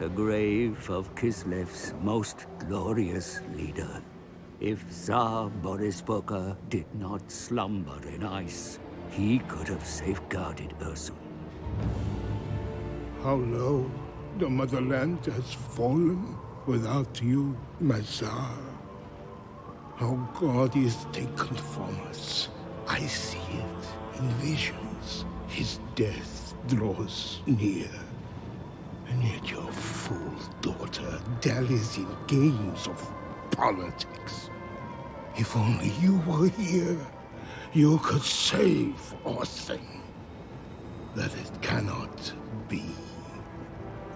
the grave of Kislev's most glorious leader. If Tzar Boris Bokha did not slumber in ice, he could have safeguarded Ursun. How low the motherland has fallen without you, my Tsar. How God is taken from us. I see it in visions. His death draws near. And yet your fool daughter dallies in games of politics. If only you were here, you could save our thing. That it cannot be.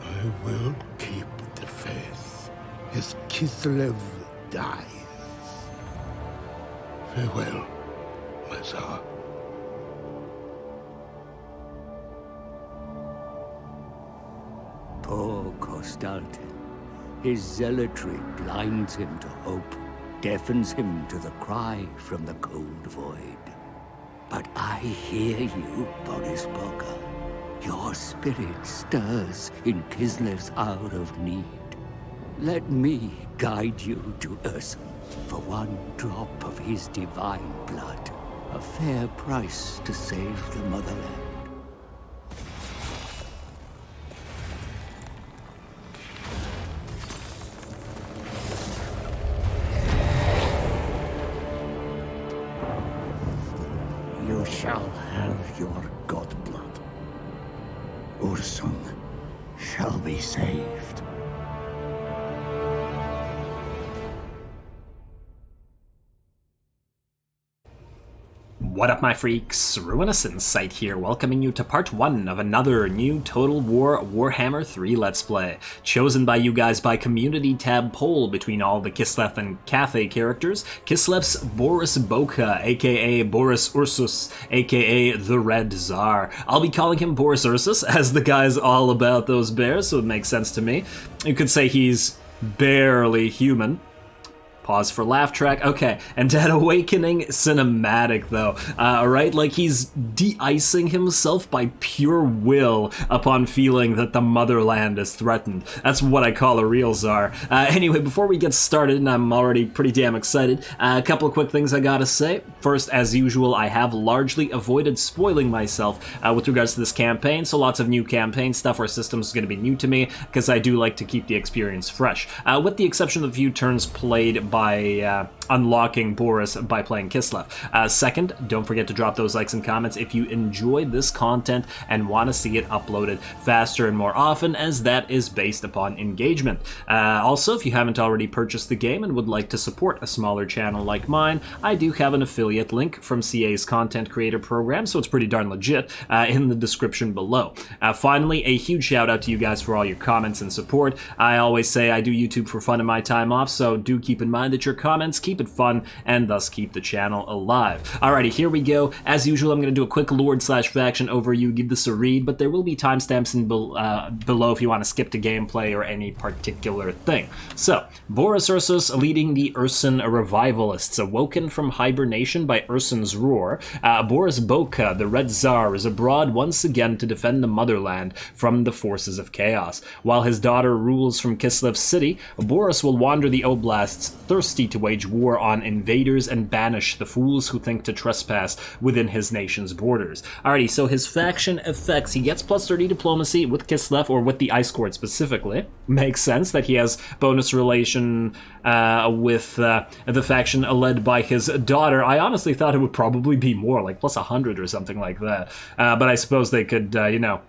I will keep the faith as Kislev dies. Farewell, my Tsar. Poor Kostaltin. His zealotry blinds him to hope, deafens him to the cry from the cold void. But I hear you, Boris Bokha. Your spirit stirs in Kislev's hour of need. Let me guide you to Ursun for one drop of his divine blood. A fair price to save the motherland. You shall have your godblood. Ursun shall be saved. What up, my freaks? RuinousInsight here, welcoming you to part 1 of another new Total War Warhammer 3 Let's Play, chosen by you guys by community tab poll between all the Kislev and Cathay characters. Kislev's Boris Bokha, aka Boris Ursus, aka the Red Tzar. I'll be calling him Boris Ursus, as the guy's all about those bears, so it makes sense to me. You could say he's barely human. Pause for laugh track. Okay, and Dead Awakening cinematic though. Right, like he's de-icing himself by pure will upon feeling that the motherland is threatened. That's what I call a real Tsar. Anyway, before we get started, and I'm already pretty damn excited, a couple of quick things I gotta say. First, as usual, I have largely avoided spoiling myself with regards to this campaign, so lots of new campaign stuff or systems is going to be new to me, because I do like to keep the experience fresh. With the exception of a few turns played by unlocking Boris by playing Kislev. Second, don't forget to drop those likes and comments if you enjoyed this content and want to see it uploaded faster and more often, as that is based upon engagement. Also, if you haven't already purchased the game and would like to support a smaller channel like mine, I do have an affiliate link from CA's content creator program, so it's pretty darn legit, in the description below. Finally, a huge shout out to you guys for all your comments and support. I always say I do YouTube for fun in my time off, so do keep in mind that your comments keep it fun and thus keep the channel alive. Alrighty, here we go. As usual, I'm going to do a quick Lord/faction overview, give this a read, but there will be timestamps in below if you want to skip to gameplay or any particular thing. So, Boris Ursus leading the Ursun Revivalists, awoken from hibernation by Ursun's roar. Boris Bokha, the Red Tzar, is abroad once again to defend the motherland from the forces of chaos. While his daughter rules from Kislev city, Boris will wander the oblasts, thirsty to wage war on invaders and banish the fools who think to trespass within his nation's borders. Alrighty, so his faction effects, he gets plus 30 diplomacy with Kislev, or with the Ice Court specifically. Makes sense that he has bonus relation with the faction led by his daughter. I honestly thought it would probably be more, like plus 100 or something like that. But I suppose they could, you know,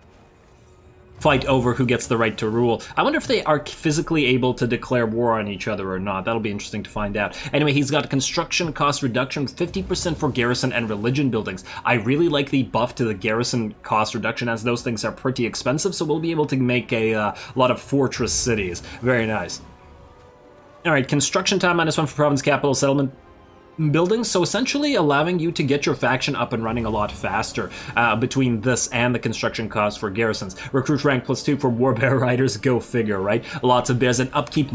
fight over who gets the right to rule. I wonder if they are physically able to declare war on each other or not. That'll be interesting to find out. Anyway, he's got construction cost reduction, 50% for garrison and religion buildings. I really like the buff to the garrison cost reduction, as those things are pretty expensive, so we'll be able to make a lot of fortress cities. Very nice. Alright, construction time -1 for province capital settlement buildings, so essentially allowing you to get your faction up and running a lot faster between this and the construction costs for garrisons. Recruit rank +2 for warbear riders, go figure, right? Lots of bears, and upkeep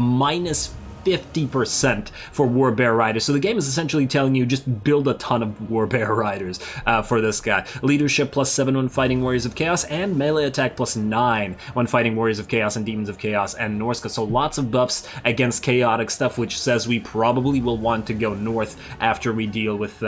50% for Warbear Riders. So the game is essentially telling you just build a ton of Warbear Riders for this guy. Leadership +7 when fighting Warriors of Chaos, and melee attack +9 when fighting Warriors of Chaos and Demons of Chaos and Norska. So lots of buffs against chaotic stuff, which says we probably will want to go north after we deal with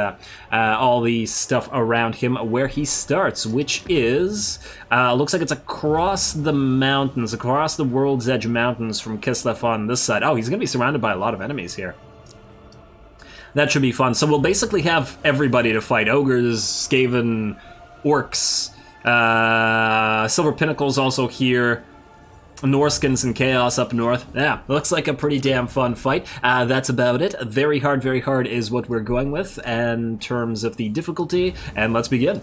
all the stuff around him where he starts, which is, looks like it's across the mountains, across the World's Edge Mountains from Kislev on this side. Oh, he's going to be surrounded by a lot of enemies here. That should be fun. So we'll basically have everybody to fight. Ogres, Skaven, Orcs, Silver Pinnacles also here. Norskins and Chaos up north. Yeah, looks like a pretty damn fun fight. That's about it. Very hard is what we're going with in terms of the difficulty. And let's begin.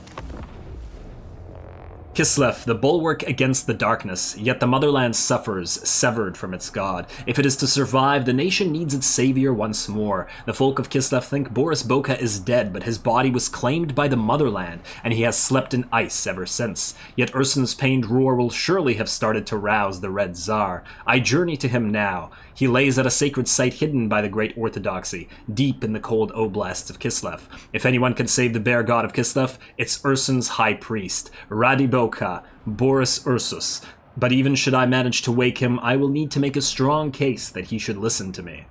Kislev, the bulwark against the darkness, yet the motherland suffers, severed from its god. If it is to survive, the nation needs its savior once more. The folk of Kislev think Boris Bokha is dead, but his body was claimed by the motherland, and he has slept in ice ever since. Yet Ursun's pained roar will surely have started to rouse the Red Tzar. I journey to him now. He lays at a sacred site hidden by the great orthodoxy, deep in the cold oblasts of Kislev. If anyone can save the bear god of Kislev, it's Ursun's high priest, Radi Bokha, Boris Ursus. But even should I manage to wake him, I will need to make a strong case that he should listen to me.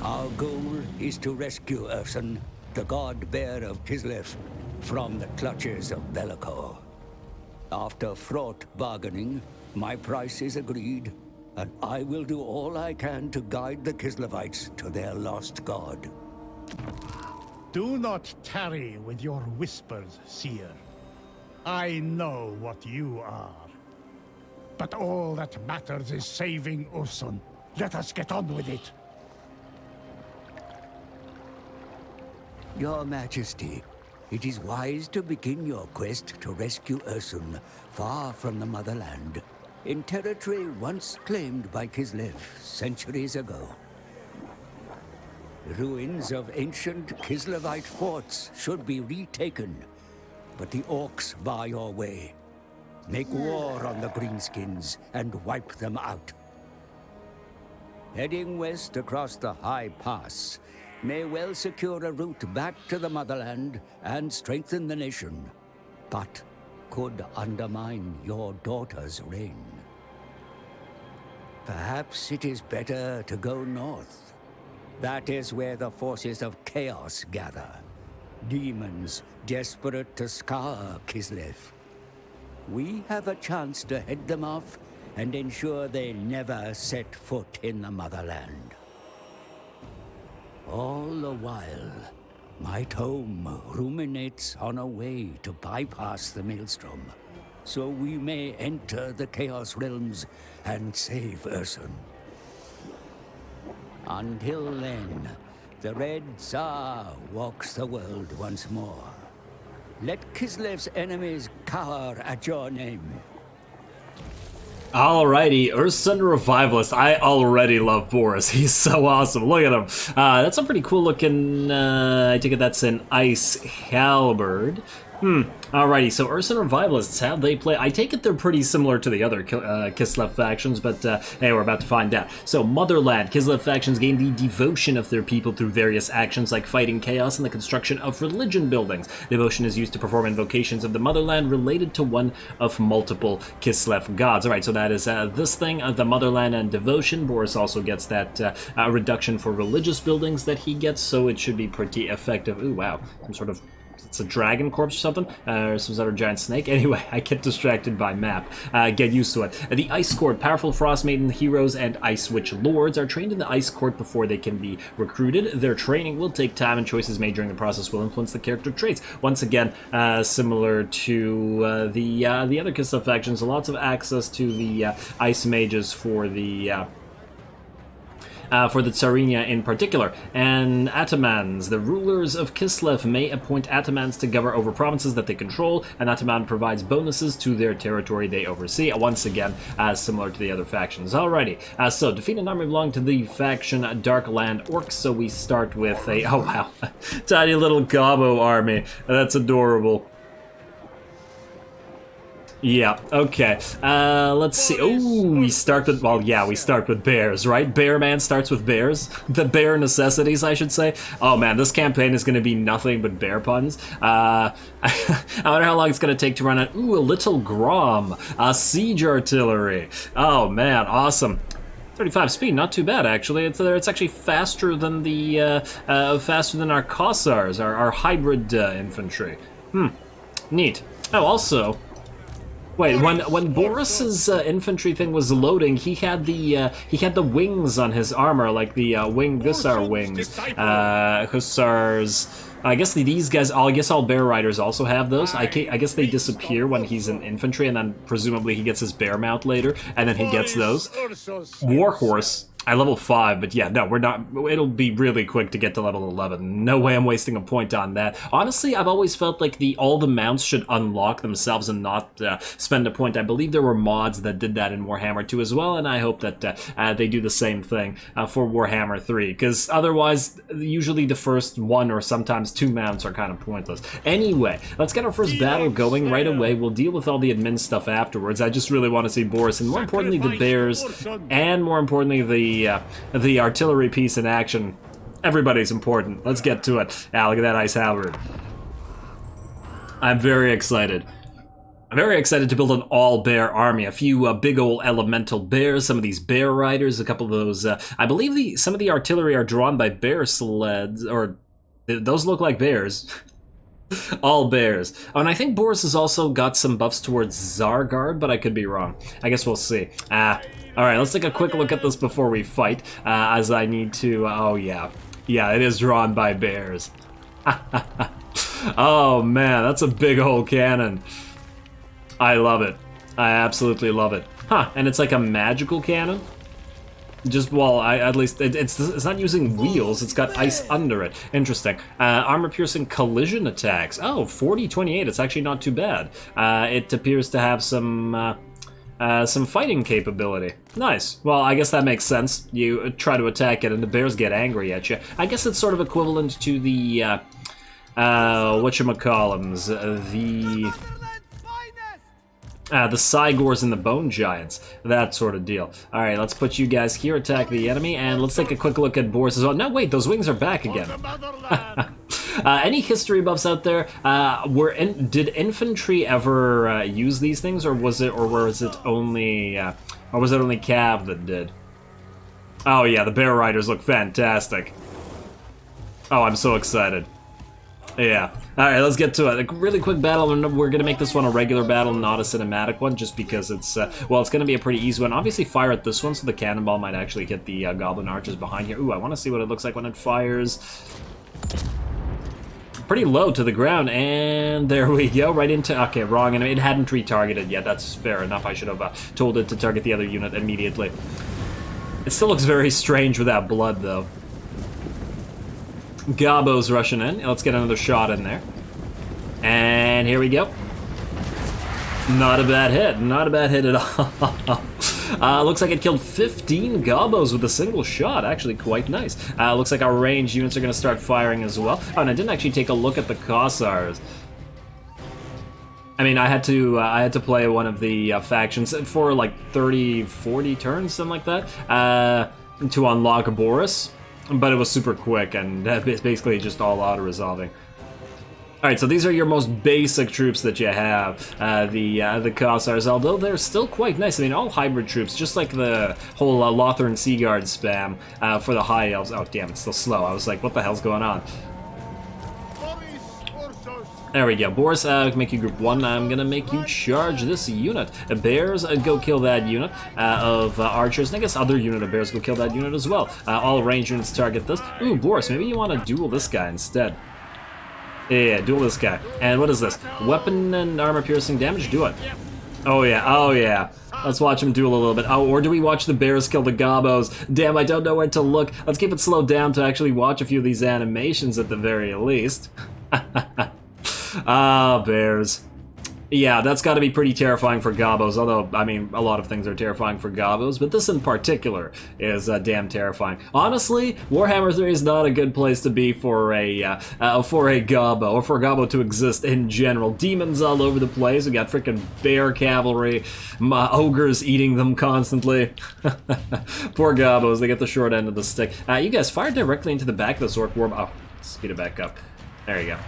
Our goal is to rescue Ursun, the god bear of Kislev, from the clutches of Be'lakor. After fraught bargaining, my price is agreed, and I will do all I can to guide the Kislevites to their lost god. Do not tarry with your whispers, seer. I know what you are. But all that matters is saving Ursun. Let us get on with it. Your Majesty, it is wise to begin your quest to rescue Ursun far from the motherland, in territory once claimed by Kislev centuries ago. Ruins of ancient Kislevite forts should be retaken, but the orcs bar your way. Make war on the Greenskins and wipe them out. Heading west across the High Pass may well secure a route back to the motherland and strengthen the nation, but could undermine your daughter's reign. Perhaps it is better to go north. That is where the forces of chaos gather. Demons desperate to scour Kislev. We have a chance to head them off and ensure they never set foot in the motherland. All the while, my tome ruminates on a way to bypass the Maelstrom, so we may enter the Chaos Realms and save Ursun. Until then, the Red Tzar walks the world once more. Let Kislev's enemies cower at your name. Alrighty, Ursun Revivalists. I already love Boris. He's so awesome. Look at him. That's a pretty cool looking, I take it that's an ice halberd. Alrighty, so Ursun Revivalists, how they play? I take it they're pretty similar to the other Kislev factions, but hey, we're about to find out. So, Motherland. Kislev factions gain the devotion of their people through various actions like fighting chaos and the construction of religion buildings. Devotion is used to perform invocations of the Motherland related to one of multiple Kislev gods. Alright, so that is this thing, the Motherland and devotion. Boris also gets that reduction for religious buildings that he gets, so it should be pretty effective. Ooh, wow. Some sort of... It's a dragon corpse or something, or some sort of giant snake. Anyway, I get distracted by map. Get used to it. The Ice Court, powerful Frost Maiden heroes and Ice Witch lords are trained in the Ice Court before they can be recruited. Their training will take time, and choices made during the process will influence the character traits. Once again, similar to the other Kislev factions, lots of access to the Ice Mages for the Tsarinia in particular. And Atamans. The rulers of Kislev may appoint Atamans to govern over provinces that they control, and Ataman provides bonuses to their territory they oversee, once again, similar to the other factions. Alrighty, so defeat an army belonging to the faction Darkland Orcs, so we start with a, oh wow, tiny little Gobbo army. That's adorable. Yeah, okay. Let's see. Oh, we start with, well, yeah, we start with bears, right? Bear Man starts with bears. The bear necessities, I should say. Oh man, this campaign is going to be nothing but bear puns. I wonder how long it's going to take to run it. Ooh, a little Grom. Siege artillery. Oh man, awesome. 35 speed, not too bad actually. It's actually faster than the faster than our Kossars, our hybrid infantry. Neat. Oh, also, wait, when Boris's infantry thing was loading, he had the wings on his armor, like the winged Hussar wings. Hussars. I guess these guys, I guess all bear riders also have those. I guess they disappear when he's in infantry, and then presumably he gets his bear mount later, and then he gets those. Warhorse. I level 5, but yeah, no, we're not. It'll be really quick to get to level 11. No way I'm wasting a point on that. Honestly, I've always felt like all the mounts should unlock themselves and not spend a point. I believe there were mods that did that in Warhammer 2 as well, and I hope that they do the same thing for Warhammer 3, because otherwise, usually the first one or sometimes 2 mounts are kind of pointless. Anyway, let's get our first battle going right away. We'll deal with all the admin stuff afterwards. I just really want to see Boris, and more importantly, the bears, and more importantly, the artillery piece in action. Everybody's important. Let's get to it. Ah, look at that ice halberd. I'm very excited. I'm very excited to build an all-bear army. A few big old elemental bears, some of these bear riders, a couple of those... I believe some of the artillery are drawn by bear sleds, or... Those look like bears. All bears. Oh, and I think Boris has also got some buffs towards Tzar Guard, but I could be wrong. I guess we'll see. Alright, let's take a quick look at this before we fight, as I need to... oh, yeah. Yeah, it is drawn by bears. Oh, man, that's a big old cannon. I love it. I absolutely love it. Huh, and it's like a magical cannon? Just, well, at least, it's not using wheels, it's got ice under it. Interesting. Armor-piercing collision attacks. Oh, 40-28, it's actually not too bad. It appears to have some fighting capability. Nice. Well, I guess that makes sense. You try to attack it and the bears get angry at you. I guess it's sort of equivalent to the, whatchamacallums, the Cygors and the Bone Giants, that sort of deal. Alright, let's put you guys here, attack the enemy, and let's take a quick look at Boris as well. No, wait, those wings are back again. Any history buffs out there? Did infantry ever use these things, or was it only Cav that did? Oh yeah, the bear riders look fantastic. Oh, I'm so excited. Yeah. Alright, let's get to it. A really quick battle, and we're gonna make this one a regular battle, not a cinematic one, just because it's, well, it's gonna be a pretty easy one. Obviously fire at this one, so the cannonball might actually hit the goblin archers behind here. Ooh, I want to see what it looks like when it fires. Pretty low to the ground, and there we go, right into... okay, wrong enemy. It hadn't retargeted yet, that's fair enough. I should have told it to target the other unit immediately. It still looks very strange without blood, though. Gobbo's rushing in. Let's get another shot in there. And here we go. Not a bad hit. Not a bad hit at all. Looks like it killed 15 Gobbos with a single shot. Actually, quite nice. Looks like our ranged units are going to start firing as well. Oh, and I didn't actually take a look at the Kossars. I mean, I had to play one of the factions for like 30, 40 turns, something like that, to unlock Boris. But it was super quick, and it's basically just all auto-resolving. Alright, so these are your most basic troops that you have, the Kossars, although they're still quite nice. I mean, all hybrid troops, just like the whole Lothern Sea Guard spam for the High Elves. Oh, damn, it's still slow. I was like, what the hell's going on? There we go. Boris, make you group 1. I'm gonna make you charge this unit. Bears, go kill that unit of archers. And I guess other unit of bears go kill that unit as well. All ranged units target this. Ooh, Boris, maybe you want to duel this guy instead. Yeah, duel this guy. And what is this? Weapon and armor piercing damage? Do it. Oh yeah, oh yeah. Let's watch him duel a little bit. Oh, or do we watch the bears kill the Gobbos? Damn, I don't know where to look. Let's keep it slowed down to actually watch a few of these animations at the very least. Ah, bears. Yeah, that's got to be pretty terrifying for Gobos, although, I mean, a lot of things are terrifying for Gobos, but this in particular is damn terrifying. Honestly, Warhammer 3 is not a good place to be for a Gobbo, or for a Gobbo to exist in general. Demons all over the place, we got freaking bear cavalry, ogres eating them constantly. Poor Gobos, they get the short end of the stick. You guys fired directly into the back of this orc warp. Oh, speed it back up. There you go.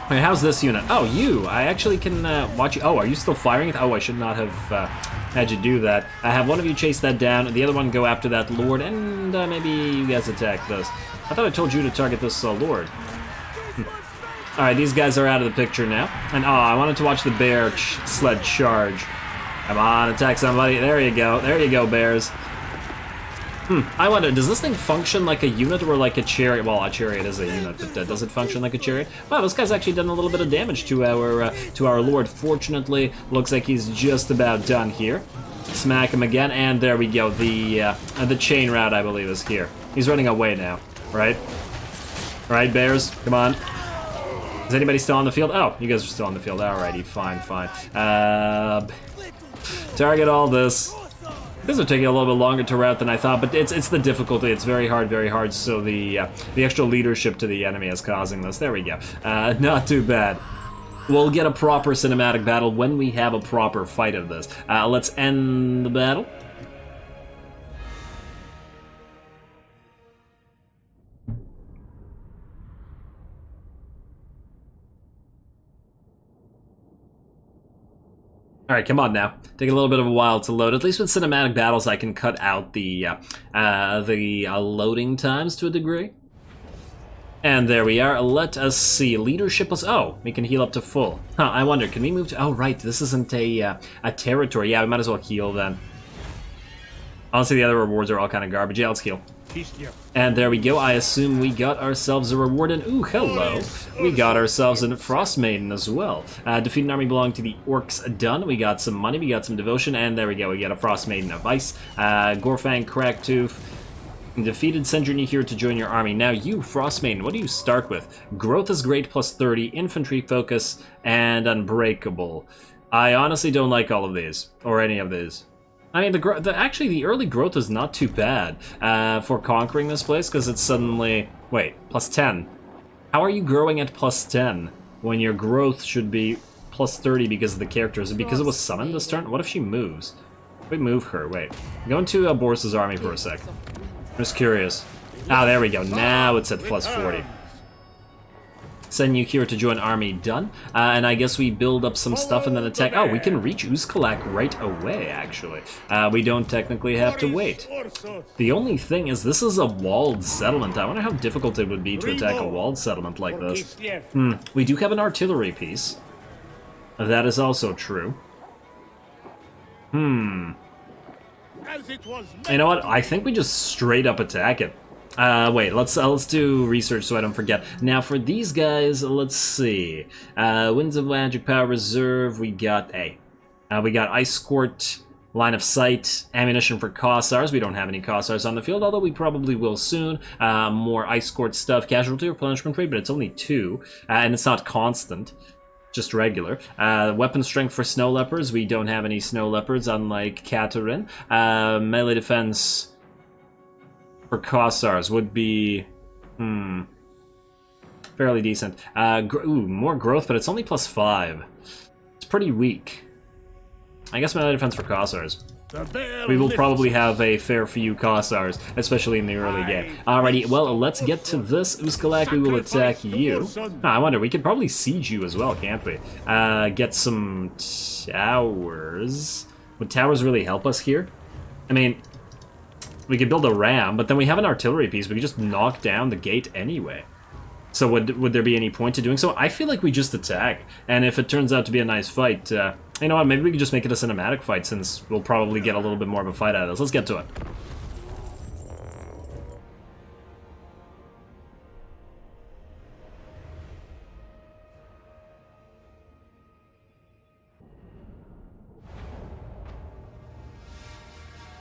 Wait, how's this unit? Oh, you! I actually can watch you. Oh, are you still firing it? Oh, I should not have had you do that. I have one of you chase that down, the other one go after that lord, and maybe you guys attack this. I thought I told you to target this lord. Alright, these guys are out of the picture now. And, oh, I wanted to watch the bear sled charge. Come on, attack somebody. There you go. There you go, bears. I wonder, does this thing function like a unit or like a chariot? Well, a chariot is a unit, but does it function like a chariot? Wow, this guy's actually done a little bit of damage to our lord. Fortunately, looks like he's just about done here. Smack him again, and there we go. The chain route, I believe, is here. He's running away now, right? Right, bears? Come on. Is anybody still on the field? Oh, you guys are still on the field. Alrighty, fine. Target all this. This will take a little bit longer to route than I thought, but it's the difficulty. It's very hard, so the extra leadership to the enemy is causing this. There we go. Not too bad. We'll get a proper cinematic battle when we have a proper fight of this. Let's end the battle. All right, come on now. Take a little bit of a while to load. At least with cinematic battles, I can cut out the loading times to a degree. And there we are. Let us see. Leadership was... Oh, we can heal up to full. Huh, I wonder, can we move to... Oh, right, this isn't a territory. Yeah, we might as well heal then. Honestly, the other rewards are all kind of garbage. Yeah, let's heal. And there we go. I assume we got ourselves a reward, and ooh, hello. We got ourselves a Frost Maiden as well. Defeat an army belonging to the orcs done. We got some money, we got some devotion, and there we go. We got a Frost Maiden of Ice. Gorfang, Cracktooth. Defeated, send your here to join your army. Now you, Frost Maiden, what do you start with? Growth is great, plus 30, infantry focus, and unbreakable. I honestly don't like all of these, or any of these. I mean, actually, the early growth is not too bad for conquering this place, because it's suddenly... Wait, plus 10. How are you growing at plus 10 when your growth should be plus 30 because of the characters? Is it because it was summoned this turn? What if she moves? We move her, wait. Go into Boris's army for a sec. I'm just curious. Ah, there we go. Now it's at plus 40. Send you here to join army, done. And I guess we build up some stuff and then attack. Oh, we can reach Uzkalak right away, actually. We don't technically have to wait. The only thing is, this is a walled settlement. I wonder how difficult it would be to attack a walled settlement like this. We do have an artillery piece. That is also true. You know what? I think we just straight up attack it. Wait, let's do research so I don't forget. Now for these guys, let's see. Winds of Magic Power Reserve, we got we got Ice Court, Line of Sight, ammunition for Kossars. We don't have any Kossars on the field, although we probably will soon. More Ice Court stuff, casualty replenishment rate, but it's only 2, and it's not constant. Just regular. Weapon strength for snow leopards. We don't have any snow leopards, unlike Katarin. Melee defense for Kossars would be fairly decent. More growth, but it's only plus 5. It's pretty weak. I guess melee defense for Kossars. We will probably have a fair few Kossars, especially in the early game. Alrighty, well, let's get to this. Uzkalak, we will attack you. I wonder, we could probably siege you as well, can't we? Get some towers. Would towers really help us here? I mean, we could build a ram, but then we have an artillery piece. We could just knock down the gate anyway. So would there be any point to doing so? I feel like we just attack, and if it turns out to be a nice fight, you know what, maybe we can just make it a cinematic fight, since we'll probably get a little bit more of a fight out of this. Let's get to it.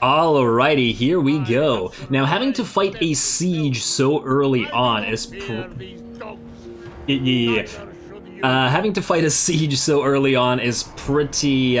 Alrighty, here we go. Now, having to fight a siege so early on is Having to fight a siege so early on is pretty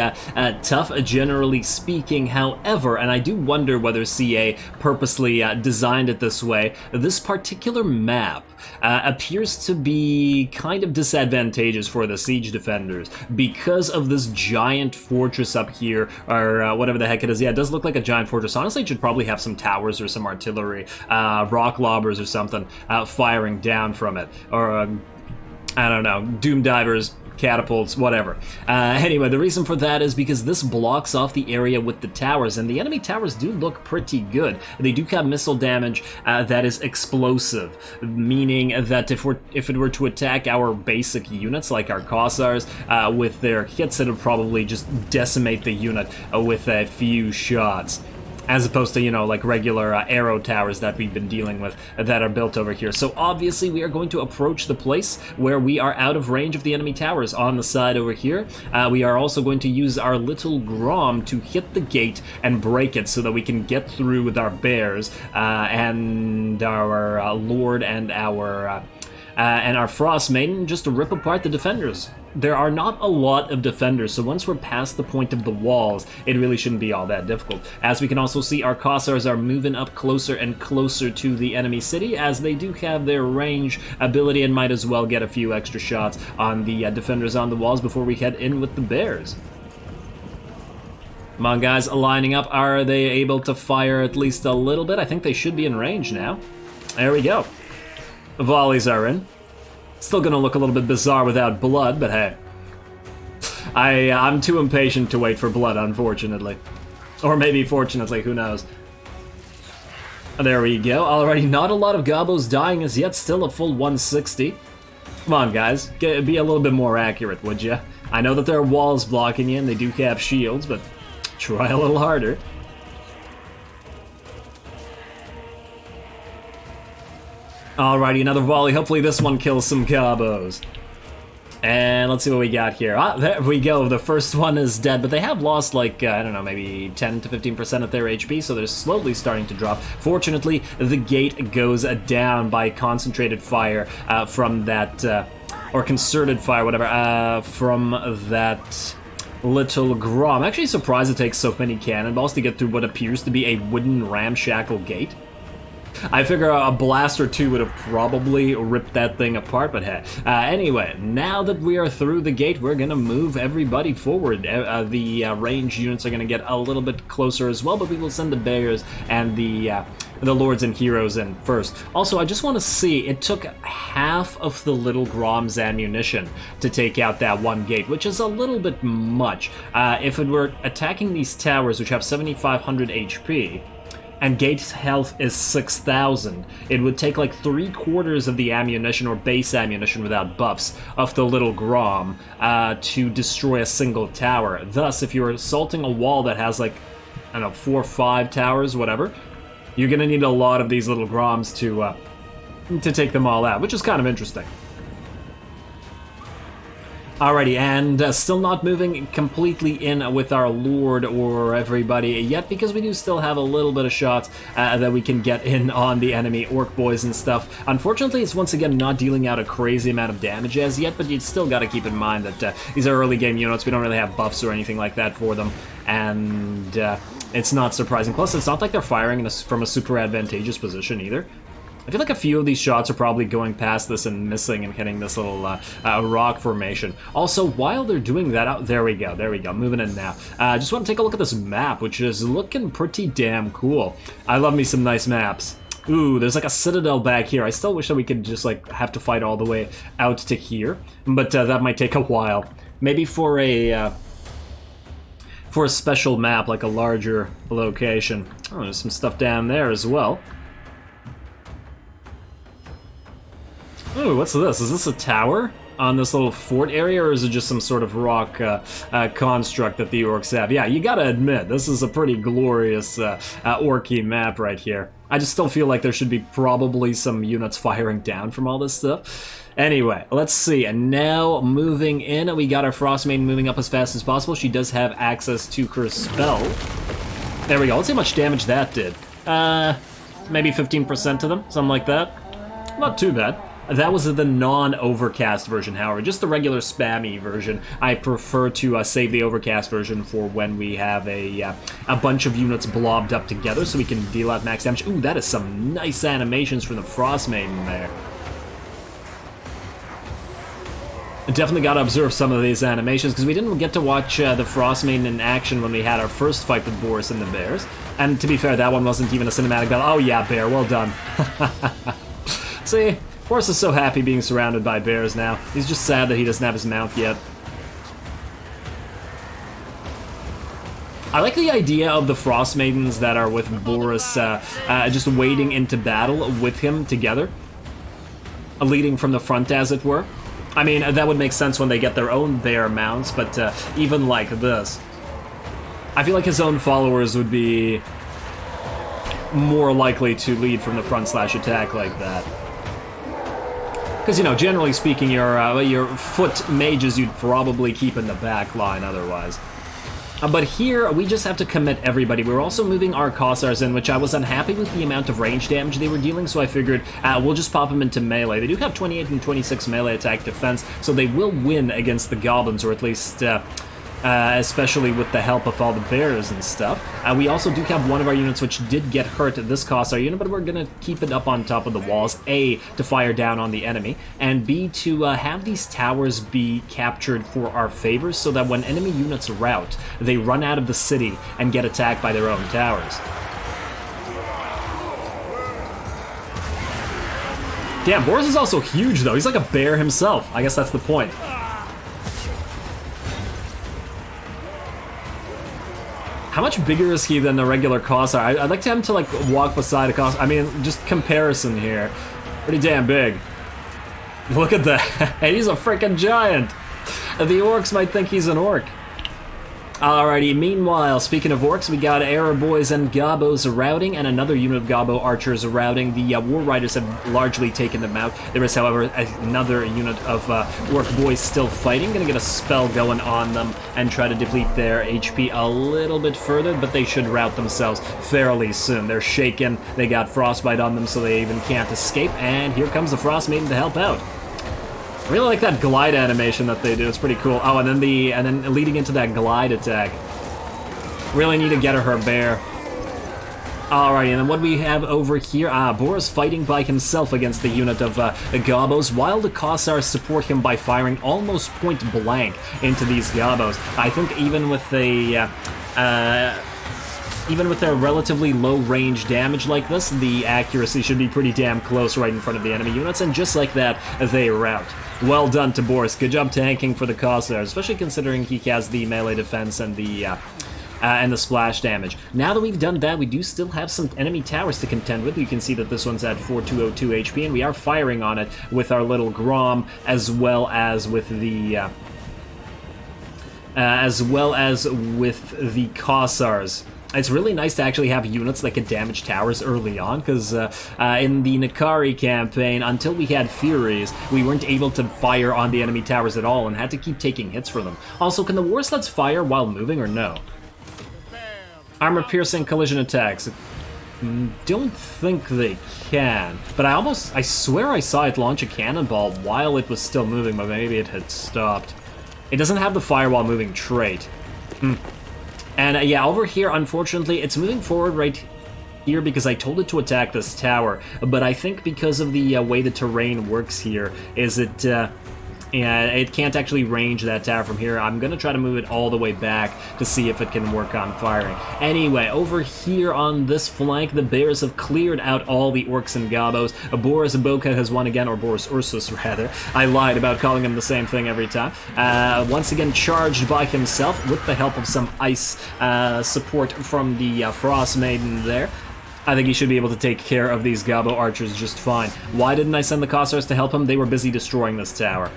tough, generally speaking. However, and I do wonder whether CA purposely designed it this way, this particular map appears to be kind of disadvantageous for the siege defenders because of this giant fortress up here, or whatever the heck it is. Yeah, it does look like a giant fortress. Honestly, it should probably have some towers or some artillery, rock lobbers or something firing down from it, or I don't know, doom divers, catapults, whatever. Anyway, the reason for that is because this blocks off the area with the towers, and the enemy towers do look pretty good. They do have missile damage that is explosive, meaning that if it were to attack our basic units, like our Kossars, with their hits, it would probably just decimate the unit with a few shots, as opposed to, you know, like regular arrow towers that we've been dealing with that are built over here. So obviously we are going to approach the place where we are out of range of the enemy towers on the side over here. We are also going to use our little Grom to hit the gate and break it so that we can get through with our bears and our Lord and our Frost Maiden, just to rip apart the defenders. There are not a lot of defenders, so once we're past the point of the walls, it really shouldn't be all that difficult. As we can also see, our Kossars are moving up closer and closer to the enemy city, as they do have their range ability and might as well get a few extra shots on the defenders on the walls before we head in with the bears. Come on, guys, lining up. Are they able to fire at least a little bit? I think they should be in range now. There we go. Volleys are in. Still gonna look a little bit bizarre without blood, but hey. I'm too impatient to wait for blood, unfortunately. Or maybe fortunately, who knows. There we go. Alrighty, not a lot of gobos dying as yet, still a full 160. Come on, guys, be a little bit more accurate, would ya? I know that there are walls blocking you, and they do have shields, but try a little harder. Alrighty, another volley. Hopefully this one kills some gobos. And let's see what we got here. Ah, there we go. The first one is dead, but they have lost, like, I don't know, maybe 10 to 15% of their HP, so they're slowly starting to drop. Fortunately, the gate goes down by concentrated fire from that, or concerted fire, whatever, from that little Grom. I'm actually surprised it takes so many cannonballs to get through what appears to be a wooden ramshackle gate. I figure a blast or two would have probably ripped that thing apart, but hey. Anyway, now that we are through the gate, we're gonna move everybody forward. The ranged units are gonna get a little bit closer as well, but we will send the bears and the lords and heroes in first. Also, I just want to see, it took half of the little Grom's ammunition to take out that one gate, which is a little bit much. If it were attacking these towers, which have 7,500 HP, and gate's health is 6,000, it would take like 3/4 of the ammunition, or base ammunition without buffs, of the little Grom to destroy a single tower. Thus, if you're assaulting a wall that has like, I don't know, 4 or 5 towers, whatever, you're gonna need a lot of these little Groms to take them all out, which is kind of interesting. Alrighty, and still not moving completely in with our Lord or everybody yet, because we do still have a little bit of shots that we can get in on the enemy Orc boys and stuff. Unfortunately, it's once again not dealing out a crazy amount of damage as yet, but you still got to keep in mind that these are early game units. We don't really have buffs or anything like that for them, and it's not surprising. Plus, it's not like they're firing from a super advantageous position either. I feel like a few of these shots are probably going past this and missing and hitting this little rock formation. Also, while they're doing that, there we go, moving in now. Just want to take a look at this map, which is looking pretty damn cool. I love me some nice maps. Ooh, there's like a citadel back here. I still wish that we could just like have to fight all the way out to here, but that might take a while. Maybe for a special map, like a larger location. Oh, there's some stuff down there as well. Ooh, what's this? Is this a tower on this little fort area, or is it just some sort of rock construct that the orcs have? Yeah, you gotta admit, this is a pretty glorious orky map right here. I just still feel like there should be probably some units firing down from all this stuff. Anyway, let's see. And now moving in, we got our Frost Maiden moving up as fast as possible. She does have access to her spell. There we go. Let's see how much damage that did. Maybe 15% to them, something like that. Not too bad. That was the non-overcast version, however. Just the regular spammy version. I prefer to save the overcast version for when we have a bunch of units blobbed up together so we can deal out max damage. Ooh, that is some nice animations from the Frost Maiden there. Definitely got to observe some of these animations, because we didn't get to watch the Frost Maiden in action when we had our first fight with Boris and the Bears. And to be fair, that one wasn't even a cinematic battle. Oh yeah, Bear, well done. See? Boris is so happy being surrounded by bears now. He's just sad that he doesn't have his mount yet. I like the idea of the Frost Maidens that are with Boris just wading into battle with him together. Leading from the front, as it were. I mean, that would make sense when they get their own bear mounts, but even like this. I feel like his own followers would be more likely to lead from the front / attack like that. Because, you know, generally speaking, your foot mages you'd probably keep in the back line otherwise. But here, we just have to commit everybody. We're also moving our Kossars in, which I was unhappy with the amount of range damage they were dealing, so I figured we'll just pop them into melee. They do have 28 and 26 melee attack defense, so they will win against the goblins, or at least... especially with the help of all the bears and stuff. We also do have one of our units which did get hurt, this Kossar unit, but we're going to keep it up on top of the walls, A, to fire down on the enemy, and B, to have these towers be captured for our favor, so that when enemy units rout, they run out of the city and get attacked by their own towers. Damn, Boris is also huge, though. He's like a bear himself. I guess that's the point. How much bigger is he than the regular Kossar? I'd like him to like walk beside a Kossar. I mean, just comparison here. Pretty damn big. Look at that. He's a freaking giant. The orcs might think he's an orc. Alrighty, meanwhile, speaking of orcs, we got Arab boys and Gobos routing, and another unit of Gobbo archers routing. The War Riders have largely taken them out. There is, however, another unit of orc boys still fighting. Gonna get a spell going on them and try to deplete their HP a little bit further, but they should rout themselves fairly soon. They're shaken, they got frostbite on them, so they even can't escape, and here comes the Frost Maiden to help out. I really like that glide animation that they do. It's pretty cool. Oh, and then leading into that glide attack. Really need to get her bear. Alright, and then what we have over here? Boris fighting by himself against the unit of Gobos, while the Kossars support him by firing almost point blank into these Gobos. I think even with their relatively low range damage like this, the accuracy should be pretty damn close right in front of the enemy units, and just like that, they rout. Well done to Boris. Good job tanking for the Kossars, especially considering he has the melee defense and the splash damage. Now that we've done that, we do still have some enemy towers to contend with. You can see that this one's at 4202 HP, and we are firing on it with our little Grom, as well as with the Kossars. It's really nice to actually have units that can damage towers early on, because in the Nakari campaign, until we had Furies, we weren't able to fire on the enemy towers at all and had to keep taking hits for them. Also, can the War Sleds fire while moving or no? Armor-piercing collision attacks. Don't think they can, but I swear I saw it launch a cannonball while it was still moving, but maybe it had stopped. It doesn't have the fire while moving trait. And yeah, over here, unfortunately, it's moving forward right here because I told it to attack this tower. But I think because of the way the terrain works here, it can't actually range that tower from here. I'm going to try to move it all the way back to see if it can work on firing. Anyway, over here on this flank, the bears have cleared out all the orcs and Gobos. Boris Bokha has won again, or Boris Ursus, rather. I lied about calling him the same thing every time. Once again, charged by himself with the help of some ice support from the Frost Maiden there. I think he should be able to take care of these Gobbo archers just fine. Why didn't I send the Kossars to help him? They were busy destroying this tower,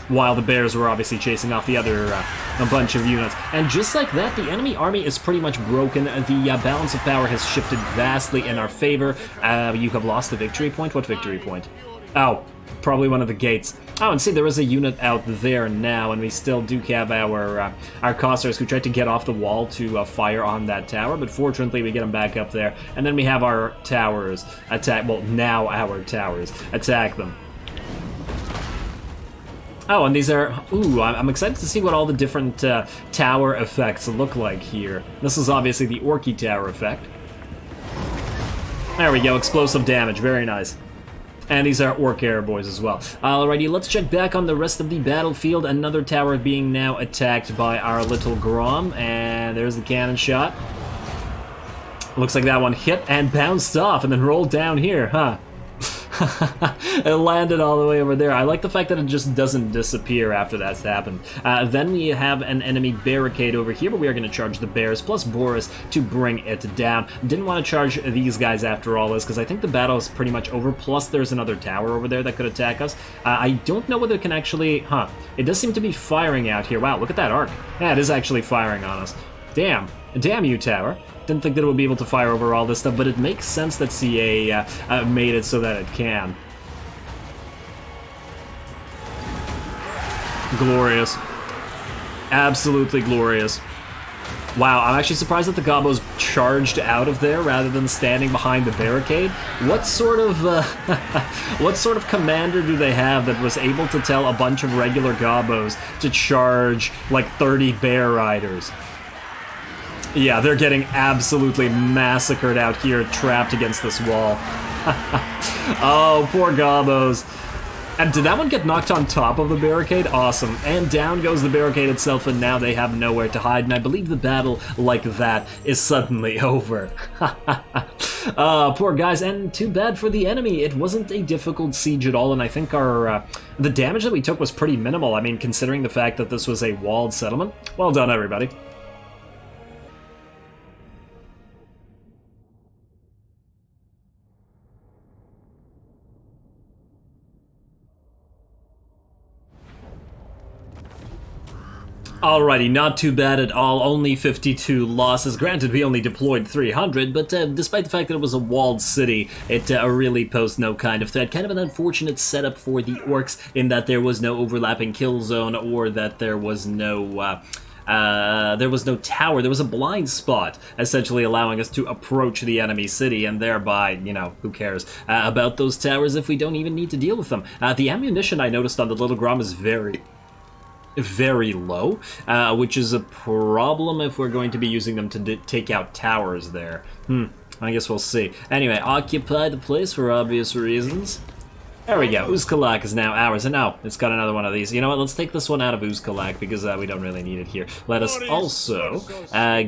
while the bears were obviously chasing off the other a bunch of units. And just like that, the enemy army is pretty much broken. The balance of power has shifted vastly in our favor. You have lost the victory point? What victory point? Oh, probably one of the gates. Oh, and see, there is a unit out there now, and we still do have our Kossars who tried to get off the wall to fire on that tower, but fortunately we get them back up there, and then we have our towers attack, well, now our towers attack them. Oh, and these are... Ooh, I'm excited to see what all the different tower effects look like here. This is obviously the Orky tower effect. There we go, explosive damage, very nice. And these are Orc Air Boys as well. Alrighty, let's check back on the rest of the battlefield. Another tower being now attacked by our little Grom. And there's the cannon shot. Looks like that one hit and bounced off and then rolled down here, huh? It landed all the way over there. I like the fact that it just doesn't disappear after that's happened. Then we have an enemy barricade over here, but we are going to charge the bears plus Boris to bring it down. Didn't want to charge these guys after all this because I think the battle is pretty much over. Plus there's another tower over there that could attack us. I don't know whether it can actually... Huh. It does seem to be firing out here. Wow, look at that arc. Yeah, it is actually firing on us. Damn. Damn you, tower. Didn't think that it would be able to fire over all this stuff, but it makes sense that CA made it so that it can. Glorious. Absolutely glorious. Wow, I'm actually surprised that the Gobos charged out of there rather than standing behind the barricade. What sort of commander do they have that was able to tell a bunch of regular Gobos to charge like 30 bear riders? Yeah, they're getting absolutely massacred out here, trapped against this wall. Oh, poor Gobos. And did that one get knocked on top of the barricade? Awesome. And down goes the barricade itself, and now they have nowhere to hide. And I believe the battle like that is suddenly over. Poor guys, and too bad for the enemy. It wasn't a difficult siege at all, and I think our the damage that we took was pretty minimal. I mean, considering the fact that this was a walled settlement. Well done, everybody. Alrighty, not too bad at all, only 52 losses. Granted, we only deployed 300, but despite the fact that it was a walled city, it really posed no kind of threat. Kind of an unfortunate setup for the orcs in that there was no overlapping kill zone, or that there was no tower. There was a blind spot, essentially allowing us to approach the enemy city, and thereby, you know, who cares about those towers if we don't even need to deal with them. The ammunition I noticed on the Little Grom is very low, which is a problem if we're going to be using them to take out towers there. I guess we'll see. Anyway, occupy the place for obvious reasons. There we go. Uzkalak is now ours, and now it's got another one of these. You know what? Let's take this one out of Uzkalak because we don't really need it here. Let us also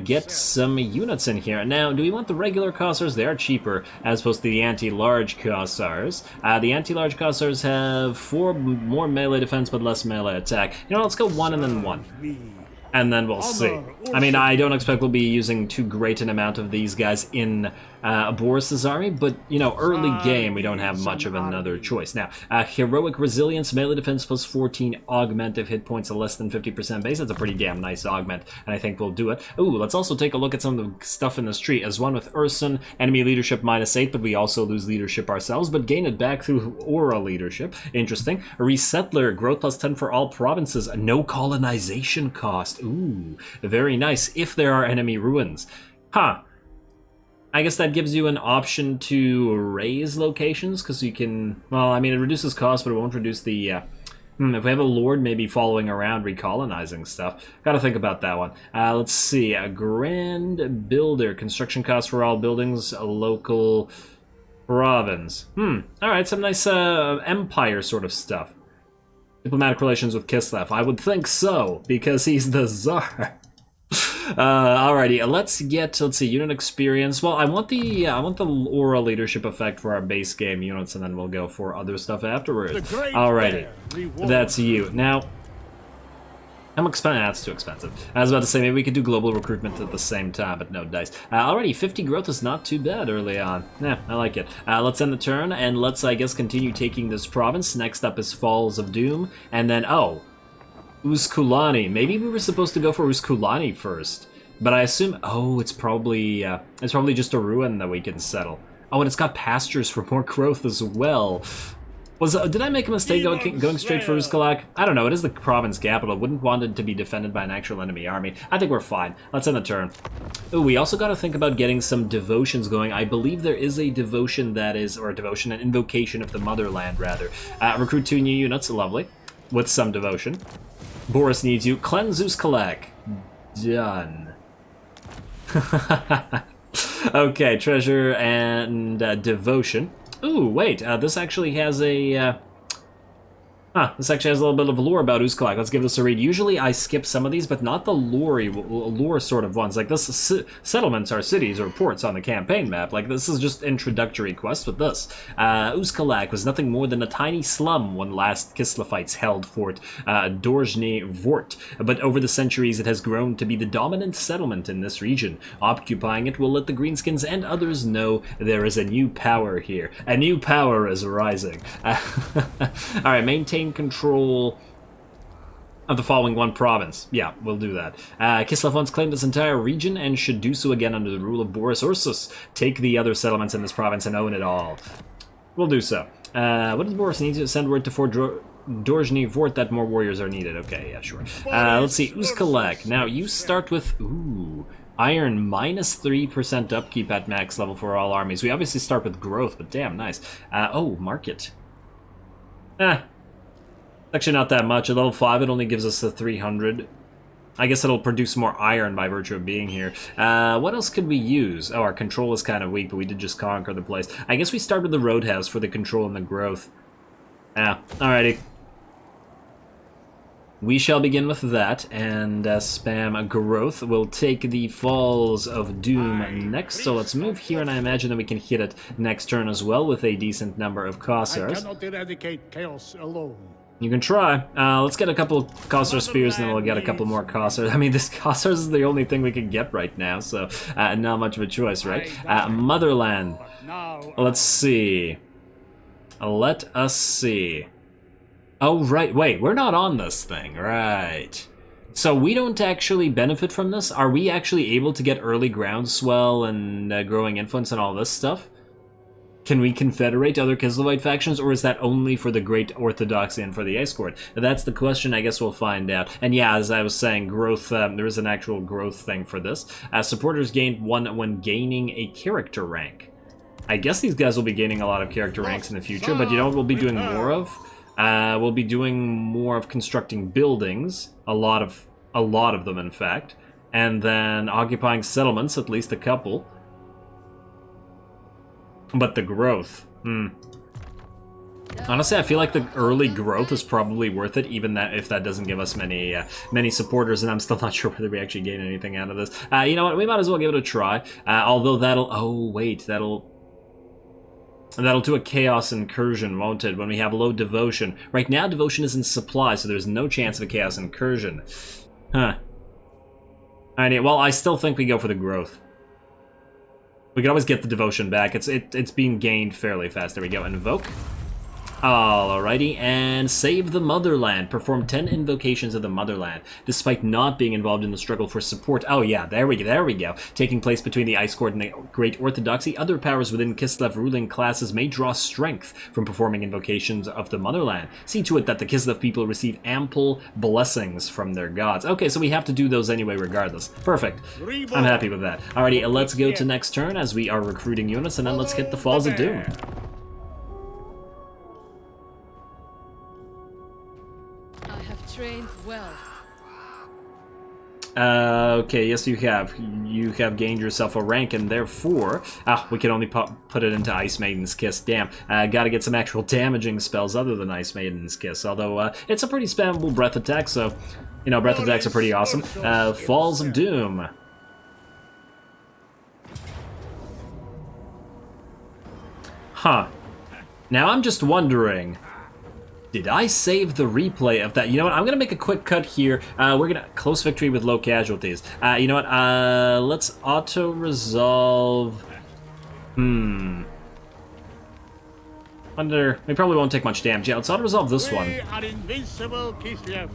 get some units in here. Now, do we want the regular Kossars? They are cheaper as opposed to the anti-large Kossars. The anti-large Kossars have 4 more melee defense but less melee attack. You know, let's go 1 and then 1. And then we'll see. I mean, I don't expect we'll be using too great an amount of these guys in Boris's army, but, you know, early game, we don't have much of another choice. Now, Heroic Resilience, melee defense plus 14, augment if hit points are less than 50% base. That's a pretty damn nice augment, and I think we'll do it. Ooh, let's also take a look at some of the stuff in the street. As one with Ursun, enemy leadership -8, but we also lose leadership ourselves, but gain it back through aura leadership. Interesting. Resettler, growth plus 10 for all provinces, no colonization cost. Ooh, very nice, if there are enemy ruins. Huh. I guess that gives you an option to raise locations, because you can... Well, I mean, it reduces cost, but it won't reduce the... if we have a lord maybe following around recolonizing stuff. Gotta think about that one. Let's see. A grand builder. Construction cost for all buildings. A local province. Alright, some nice empire sort of stuff. Diplomatic relations with Kislev. I would think so, because he's the Tsar. Alrighty, let's see, unit experience. Well, I want the aura leadership effect for our base game units, and then we'll go for other stuff afterwards. Alrighty, that's you. Now, I'm expensive. That's too expensive. I was about to say maybe we could do global recruitment at the same time, but no dice. Already 50 growth is not too bad early on. Yeah, I like it. Let's end the turn, and let's, I guess, continue taking this province. Next up is Falls of Doom, and then, oh, Uzkulani. Maybe we were supposed to go for Uzkulani first, but I assume, oh, it's probably just a ruin that we can settle. Oh, and it's got pastures for more growth as well. Did I make a mistake going straight for Uzkalak? I don't know, it is the province capital. Wouldn't want it to be defended by an actual enemy army. I think we're fine. Let's end the turn. Ooh, we also gotta think about getting some devotions going. I believe there is a devotion that is, or a devotion, an invocation of the motherland, rather. Recruit 2 new units, lovely. with some devotion. Boris needs you. Cleanse Uzkalak. Done. Okay, treasure and devotion. Ooh, wait, this actually has a... this actually has a little bit of lore about Uzkalak. Let's give this a read. Usually I skip some of these, but not the lore sort of ones. Like, this settlements are cities or ports on the campaign map. Like, this is just introductory quests with this. Uzkalak was nothing more than a tiny slum when last Kislevites held Fort Dorjny Vort. But over the centuries, it has grown to be the dominant settlement in this region. Occupying it will let the Greenskins and others know there is a new power here. A new power is rising. Alright, maintain control of the following one province. Yeah, we'll do that. Kislev once claimed this entire region and should do so again under the rule of Boris Ursus. Take the other settlements in this province and own it all. We'll do so. What does Boris need to send word to Fort Dorjny Vort that more warriors are needed? Okay, yeah, sure. Let's see, Uzkalak. Now, you start with... Ooh... Iron, minus 3% upkeep at max level for all armies. We obviously start with growth, but damn, nice. Oh, market. Actually not that much. At level 5 it only gives us the 300. I guess it'll produce more iron by virtue of being here. What else could we use? Oh, our control is kind of weak, but we did just conquer the place. I guess we start with the roadhouse for the control and the growth. Alrighty. We shall begin with that, and spam growth. We'll take the Falls of Doom next, so let's move here, and I imagine that we can hit it next turn as well with a decent number of Cossars. I cannot eradicate chaos alone. You can try. Let's get a couple Cossar Spears, and then we'll get a couple more Cossars. I mean, this Cossars is the only thing we can get right now, so not much of a choice, right? Motherland. Let's see. Let us see. Oh, right. Wait, we're not on this thing. Right. So we don't actually benefit from this? Are we actually able to get early groundswell and growing influence and all this stuff? Can we confederate other Kislevite factions, or is that only for the Great Orthodoxy and for the Ice Court? That's the question. I guess we'll find out. And yeah, as I was saying, growth, there is an actual growth thing for this. Supporters gained 1 when gaining a character rank. I guess these guys will be gaining a lot of character ranks in the future, but you know what we'll be doing more of? We'll be doing more of constructing buildings, a lot of them in fact, and then occupying settlements, at least a couple. But the growth, honestly, I feel like the early growth is probably worth it, even that if that doesn't give us many supporters, and I'm still not sure whether we actually gain anything out of this. You know what? We might as well give it a try. Although that'll, oh wait, that'll do a chaos incursion, won't it? When we have low devotion. Right now, devotion is in supply, so there's no chance of a chaos incursion. Huh. Alright, well, I still think we go for the growth. We can always get the devotion back. It's being gained fairly fast. There we go. Invoke. Alrighty, and save the motherland. Perform 10 invocations of the motherland, despite not being involved in the struggle for support. Oh yeah, there we go. Taking place between the Ice Court and the Great Orthodoxy, other powers within Kislev ruling classes may draw strength from performing invocations of the motherland. See to it that the Kislev people receive ample blessings from their gods. Okay, so we have to do those anyway regardless. Perfect. I'm happy with that. Alrighty, let's go to next turn as we are recruiting units, and then let's hit the Falls of Doom. Trained well. Okay, yes you have. You have gained yourself a rank, and therefore... we can only put it into Ice Maiden's Kiss. Damn, gotta get some actual damaging spells other than Ice Maiden's Kiss. Although, it's a pretty spammable breath attack, so... You know, breath attacks are pretty awesome. Falls of Doom. Huh. Now I'm just wondering... Did I save the replay of that? You know what? I'm going to make a quick cut here. We're going to close victory with low casualties. You know what? Let's auto-resolve. Wonder... We probably won't take much damage. Yeah, let's auto-resolve this one. We are invincible, Kislev.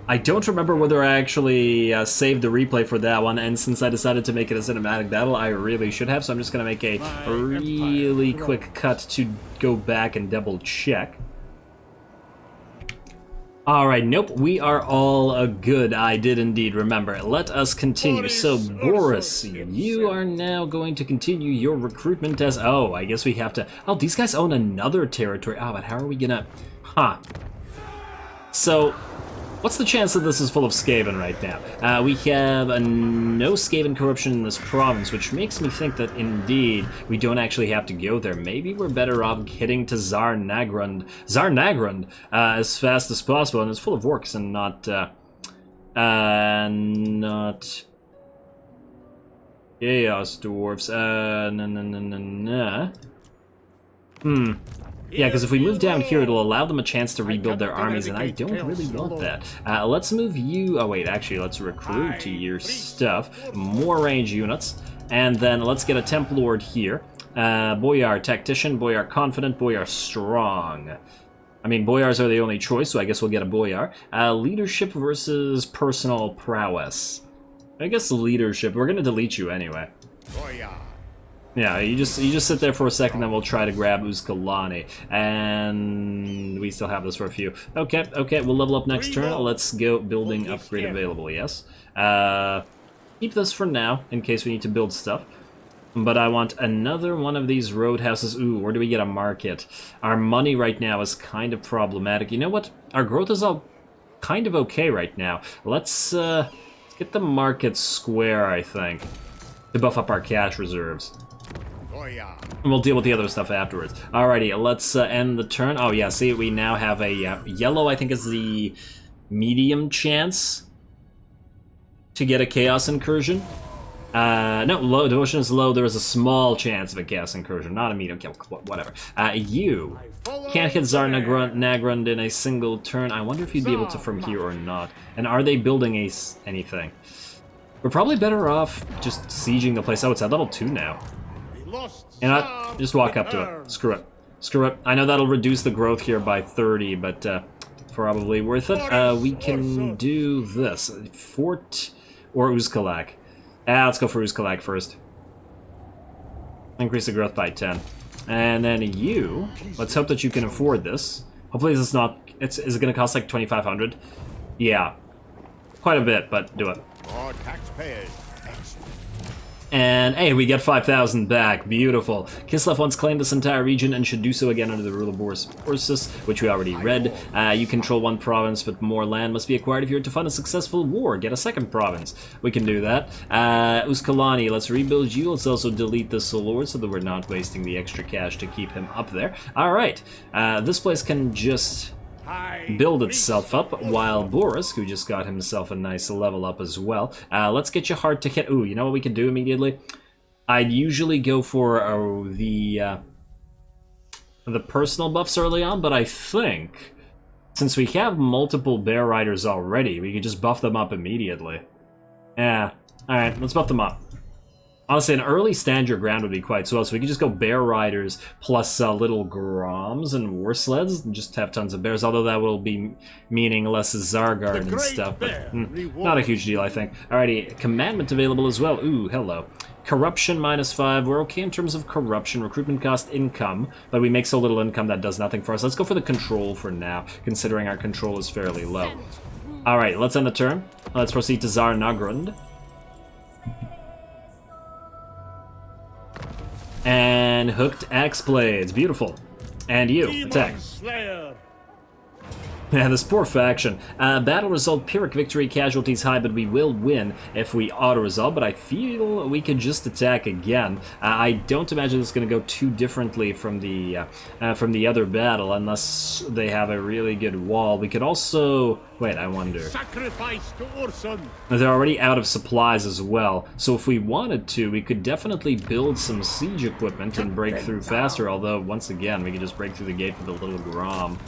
I don't remember whether I actually saved the replay for that one, and since I decided to make it a cinematic battle, I really should have, so I'm just going to make a really quick cut to go back and double-check. Alright, nope, we are all good. I did indeed remember. Let us continue. So, Boris, you are now going to continue your recruitment as... Oh, I guess we have to... Oh, these guys own another territory. Oh, but how are we gonna... Huh. So, what's the chance that this is full of Skaven right now? We have no Skaven corruption in this province, which makes me think that indeed we don't actually have to go there. Maybe we're better off getting to Tzar Nagrund as fast as possible, and it's full of orcs and not Chaos Dwarves. Yeah, because if we move down here, it'll allow them a chance to rebuild their armies, and I don't really want that. Let's move you... Oh, wait, actually, let's recruit to your stuff. More range units. And then let's get a Temp Lord here. Boyar Tactician, Boyar Confident, Boyar Strong. I mean, Boyars are the only choice, so I guess we'll get a Boyar. Leadership versus Personal Prowess. I guess leadership. We're going to delete you anyway. Boyar. Yeah, you just sit there for a second, then we'll try to grab Uzkalani. And we still have this for a few. Okay, we'll level up next turn. Let's go building upgrade available, yes. Keep this for now, in case we need to build stuff. But I want another one of these roadhouses. Ooh, where do we get a market? Our money right now is kind of problematic. You know what? Our growth is all kind of okay right now. Let's get the market square, I think, to buff up our cash reserves. And we'll deal with the other stuff afterwards. Alrighty, let's end the turn. Oh yeah, see, we now have a yellow, I think is the medium chance to get a Chaos Incursion. No, low, devotion is low. There is a small chance of a Chaos Incursion, not a medium. Okay, whatever. You can't hit Tzar Nagrund in a single turn. I wonder if you'd be able to from here or not. And are they building anything? We're probably better off just sieging the place. Oh, it's at level 2 now. You know what? Just walk up to it. Screw it. Screw it. I know that'll reduce the growth here by 30, but probably worth it. We can do this. Fort or Uzkalak. Let's go for Uzkalak first. Increase the growth by 10. And then you, let's hope that you can afford this. Hopefully this is not, is it going to cost like 2,500? Yeah. Quite a bit, but do it. More taxpayers. And hey, we get 5,000 back. Beautiful. Kislev once claimed this entire region and should do so again under the rule of Boris Ursus, which we already read. You control one province, but more land must be acquired if you're to fund a successful war. Get a second province. We can do that. Uzkalani, let's rebuild you. Let's also delete the Solord so that we're not wasting the extra cash to keep him up there. Alright, this place can just build itself up, while Boris, who just got himself a nice level up as well. Let's get you hard to hit. Ooh, you know what we can do immediately? I'd usually go for the personal buffs early on, but I think since we have multiple bear riders already, we could just buff them up immediately. Yeah, alright, let's buff them up. Honestly, an early stand your ground would be quite swell, so we could just go bear riders plus little groms and war sleds and just have tons of bears, although that will be meaning less Zargard and stuff, but not a huge deal, I think. Alrighty, commandment available as well. Ooh, hello. Corruption -5. We're okay in terms of corruption. Recruitment cost income, but we make so little income that does nothing for us. Let's go for the control for now, considering our control is fairly low. Alright, let's end the turn. Let's proceed to Tzar Nagrund. And hooked axe blades. Beautiful. And you, attack. Yeah, this poor faction. Battle result, Pyrrhic victory, casualties high, but we will win if we auto-resolve, but I feel we could just attack again. I don't imagine it's going to go too differently from the other battle, unless they have a really good wall. We could also... Wait, I wonder... Sacrifice to Ursun. They're already out of supplies as well, so if we wanted to, we could definitely build some siege equipment and break through faster, although, once again, we could just break through the gate with a little Grom.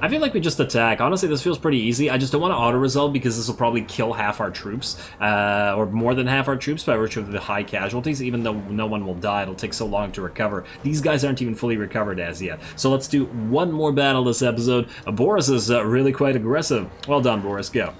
I feel like we just attack. Honestly, this feels pretty easy. I just don't want to auto-resolve because this will probably kill half our troops, or more than half our troops by virtue of the high casualties, even though no one will die. It'll take so long to recover. These guys aren't even fully recovered as yet. So let's do one more battle this episode. Boris is really quite aggressive. Well done, Boris. Go.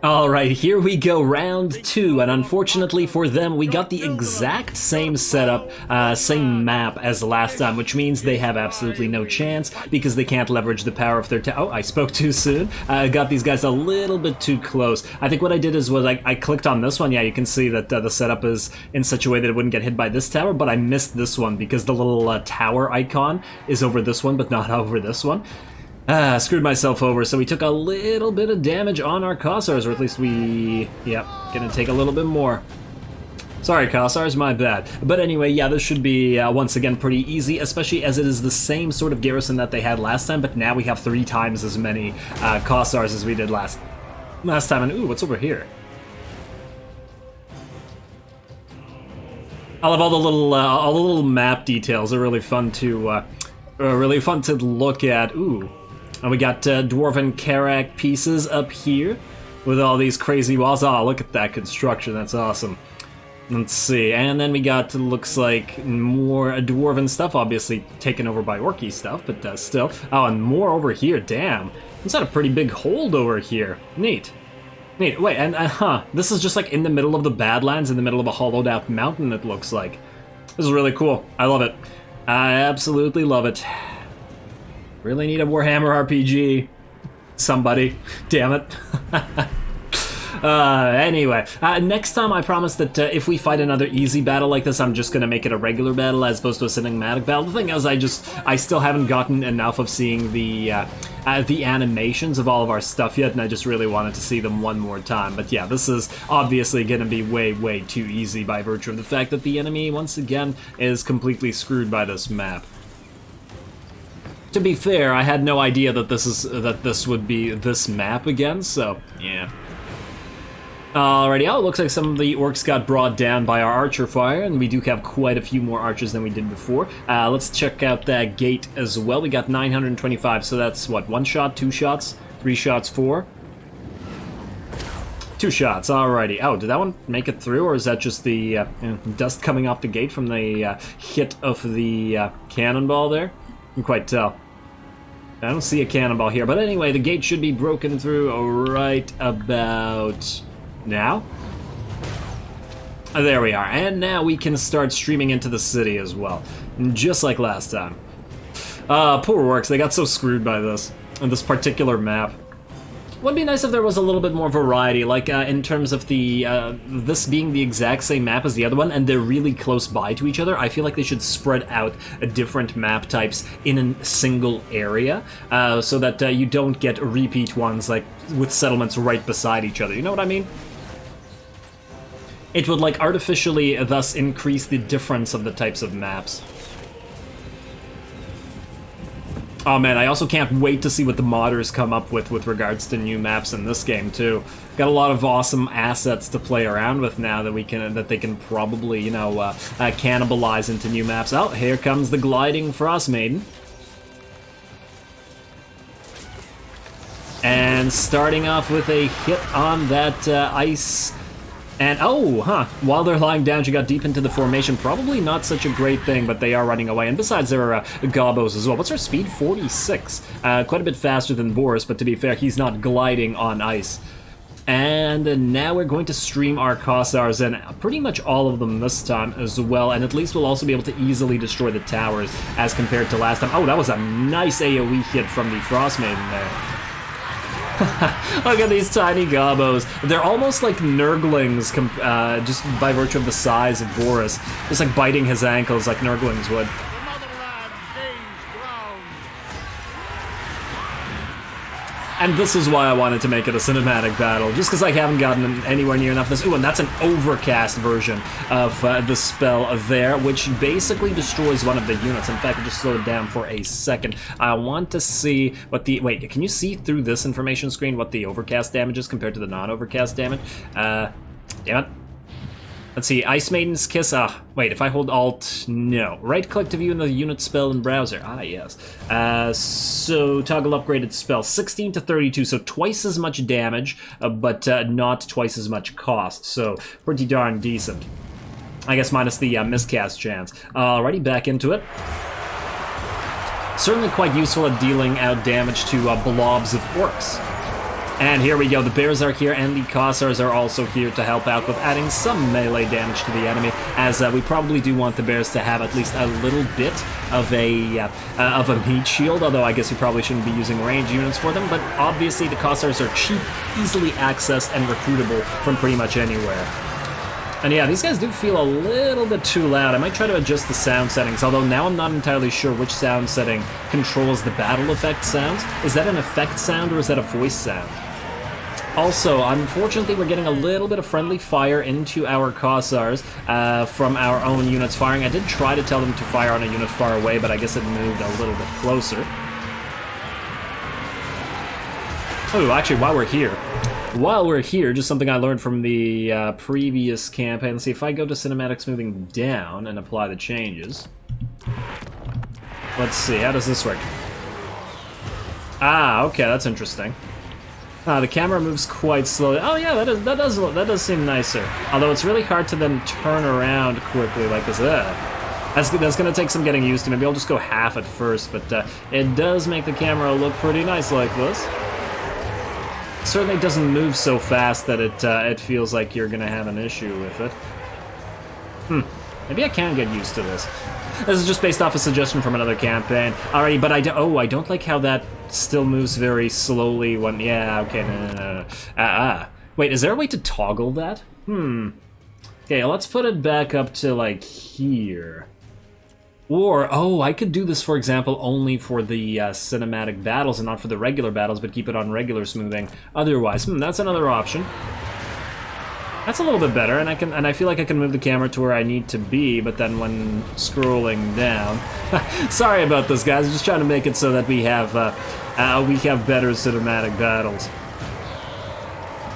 Alright, here we go, round 2, and unfortunately for them, we got the exact same setup, same map as last time, which means they have absolutely no chance, because they can't leverage the power of their oh, I spoke too soon. Got these guys a little bit too close. I think what I did is I clicked on this one. Yeah, you can see that the setup is in such a way that it wouldn't get hit by this tower, but I missed this one, because the little tower icon is over this one, but not over this one. Screwed myself over, so we took a little bit of damage on our Kossars, or at least gonna take a little bit more. Sorry, Kossars, my bad. But anyway, yeah, this should be, once again, pretty easy, especially as it is the same sort of garrison that they had last time, but now we have 3 times as many Kossars as we did last time. And ooh, what's over here? I love all the little map details. They're really fun to look at. Ooh. And we got Dwarven Karak pieces up here with all these crazy walls. Oh, look at that construction. That's awesome. Let's see. And then we got, looks like, more Dwarven stuff, obviously taken over by Orky stuff, but still. Oh, and more over here. Damn. It's got a pretty big hold over here. Neat. Neat. Wait, and this is just like in the middle of the Badlands, in the middle of a hollowed out mountain, it looks like. This is really cool. I love it. I absolutely love it. Really need a Warhammer RPG. Somebody. Damn it. Anyway, next time I promise that if we fight another easy battle like this, I'm just gonna make it a regular battle as opposed to a cinematic battle. The thing is, I still haven't gotten enough of seeing the animations of all of our stuff yet, and I just really wanted to see them one more time. But yeah, this is obviously gonna be way, way too easy by virtue of the fact that the enemy, once again, is completely screwed by this map. To be fair, I had no idea that this would be this map again, so yeah. Alrighty, oh, it looks like some of the orcs got brought down by our archer fire, and we do have quite a few more archers than we did before. Let's check out that gate as well. We got 925, so that's what, 1 shot, 2 shots, 3 shots, 4? 2 shots, alrighty. Oh, did that one make it through, or is that just the dust coming off the gate from the hit of the cannonball there? I can quite tell. I don't see a cannonball here, but anyway, the gate should be broken through right about now. There we are, and now we can start streaming into the city as well, just like last time. Poor orcs, they got so screwed by this, and this particular map. Would be nice if there was a little bit more variety, like in terms of the this being the exact same map as the other one, and they're really close by to each other. I feel like they should spread out different map types in a single area, so that you don't get repeat ones like with settlements right beside each other. You know what I mean? It would like artificially thus increase the difference of the types of maps. Oh man, I also can't wait to see what the modders come up with regards to new maps in this game too. Got a lot of awesome assets to play around with now that they can probably, you know, cannibalize into new maps. Oh, here comes the gliding Frost Maiden. And starting off with a hit on that ice. And, while they're lying down, she got deep into the formation. Probably not such a great thing, but they are running away. And besides, there are gobos as well. What's her speed? 46. Quite a bit faster than Boris, but to be fair, he's not gliding on ice. And now we're going to stream our Kossars, and pretty much all of them this time as well. And at least we'll also be able to easily destroy the towers as compared to last time. Oh, that was a nice AoE hit from the Frost Maiden there. Look at these tiny gobos. They're almost like Nurglings, just by virtue of the size of Boris. Just like biting his ankles like Nurglings would. And this is why I wanted to make it a cinematic battle, just because I haven't gotten anywhere near enough of this. Ooh, and that's an overcast version of the spell there, which basically destroys one of the units. In fact, I just slowed it down for a second. I want to see what the... Wait, can you see through this information screen what the overcast damage is compared to the non-overcast damage? Damn it. Let's see, Ice Maiden's Kiss, wait, if I hold Alt, no. Right-click to view in the unit spell in browser, yes. So, toggle upgraded spell, 16 to 32, so twice as much damage, but not twice as much cost, so pretty darn decent. I guess minus the miscast chance. Alrighty, back into it. Certainly quite useful at dealing out damage to blobs of orcs. And here we go, the bears are here and the Kossars are also here to help out with adding some melee damage to the enemy, as we probably do want the bears to have at least a little bit of a meat shield, although I guess you probably shouldn't be using range units for them, but obviously the Kossars are cheap, easily accessed, and recruitable from pretty much anywhere. And yeah, these guys do feel a little bit too loud. I might try to adjust the sound settings, although now I'm not entirely sure which sound setting controls the battle effect sounds. Is that an effect sound or is that a voice sound? Also, unfortunately, we're getting a little bit of friendly fire into our Kossars from our own units firing. I did try to tell them to fire on a unit far away, but I guess it moved a little bit closer. Oh, actually, while we're here, just something I learned from the previous campaign. Let's see, if I go to cinematics moving down and apply the changes. Let's see, how does this work? Ah, okay, that's interesting. The camera moves quite slowly. Oh yeah, that does seem nicer. Although it's really hard to then turn around quickly like this. That's gonna take some getting used to. Maybe I'll just go half at first, but it does make the camera look pretty nice like this. Certainly doesn't move so fast that it feels like you're gonna have an issue with it. Maybe I can get used to this. This is just based off a suggestion from another campaign. Alrighty, but I don't like how that still moves very slowly when... Yeah, okay, no. Wait, is there a way to toggle that? Okay, let's put it back up to, like, here. Or, I could do this, for example, only for the cinematic battles and not for the regular battles, but keep it on regular smoothing otherwise. That's another option. That's a little bit better, and I feel like I can move the camera to where I need to be, but then when scrolling down... Sorry about this, guys. I'm just trying to make it so that we have better cinematic battles.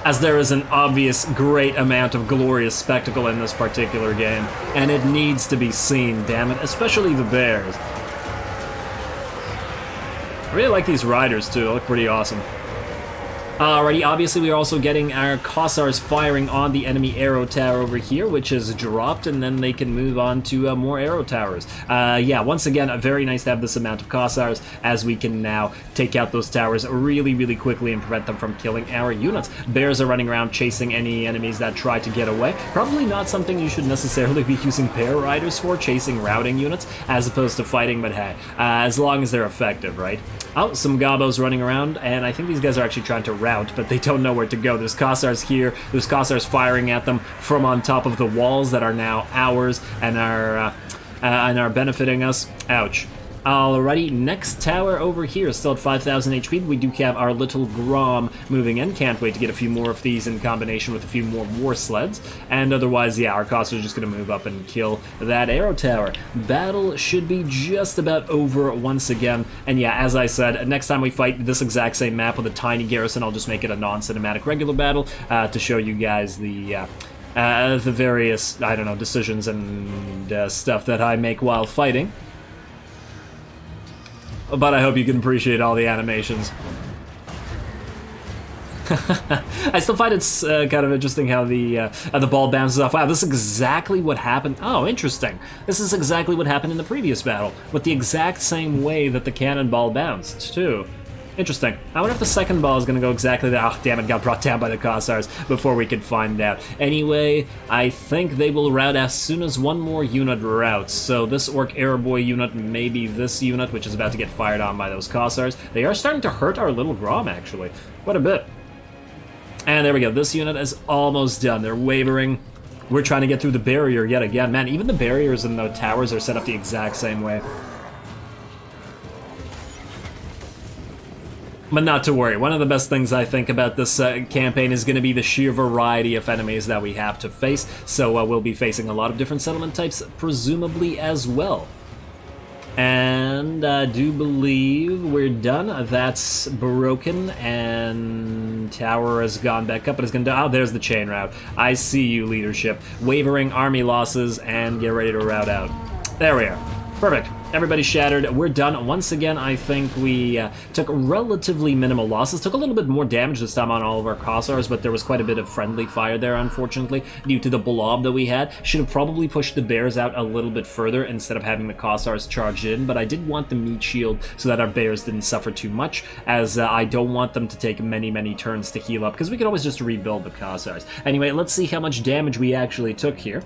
As there is an obvious great amount of glorious spectacle in this particular game, and it needs to be seen, damn it, especially the bears. I really like these riders, too. They look pretty awesome. Alrighty, obviously we are also getting our Kossars firing on the enemy arrow tower over here, which is dropped, and then they can move on to more arrow towers. Yeah, once again, very nice to have this amount of Kossars, as we can now take out those towers really, really quickly and prevent them from killing our units. Bears are running around chasing any enemies that try to get away. Probably not something you should necessarily be using bear riders for, chasing routing units, as opposed to fighting, but hey, as long as they're effective, right? Oh, some Gobos running around, and I think these guys are actually trying to route, but they don't know where to go. There's Kossars here, there's Kossars firing at them from on top of the walls that are now ours and are benefiting us. Ouch. Alrighty, next tower over here, still at 5,000 HP. We do have our little Grom moving in. Can't wait to get a few more of these in combination with a few more war sleds. And otherwise, yeah, our Kossars are just going to move up and kill that arrow tower. Battle should be just about over once again. And yeah, as I said, next time we fight this exact same map with a tiny garrison, I'll just make it a non-cinematic regular battle to show you guys the various, I don't know, decisions and stuff that I make while fighting. But I hope you can appreciate all the animations. I still find it's kind of interesting how the ball bounces off. Wow, this is exactly what happened. Oh, interesting. This is exactly what happened in the previous battle, with the exact same way that the cannonball bounced, too. Interesting. I wonder if the second ball is going to go exactly that. Oh, damn it, got brought down by the Kossars before we could find out. Anyway, I think they will rout as soon as one more unit routes. So this Orc Arrow Boy unit, maybe this unit, which is about to get fired on by those Kossars. They are starting to hurt our little Grom, actually. Quite a bit. And there we go. This unit is almost done. They're wavering. We're trying to get through the barrier yet again. Man, even the barriers in the towers are set up the exact same way. But not to worry, one of the best things I think about this campaign is going to be the sheer variety of enemies that we have to face, so we'll be facing a lot of different settlement types, presumably as well. And I do believe we're done. That's broken, and tower has gone back up, but it's going to... Oh, there's the chain route. I see you, leadership. Wavering army losses, and get ready to rout out. There we are. Perfect. Everybody shattered. We're done. Once again, I think we took relatively minimal losses. Took a little bit more damage this time on all of our Kossars, but there was quite a bit of friendly fire there, unfortunately, due to the blob that we had. Should have probably pushed the bears out a little bit further instead of having the Kossars charged in, but I did want the meat shield so that our bears didn't suffer too much, as I don't want them to take many turns to heal up, because we can always just rebuild the Kossars. Anyway, let's see how much damage we actually took here.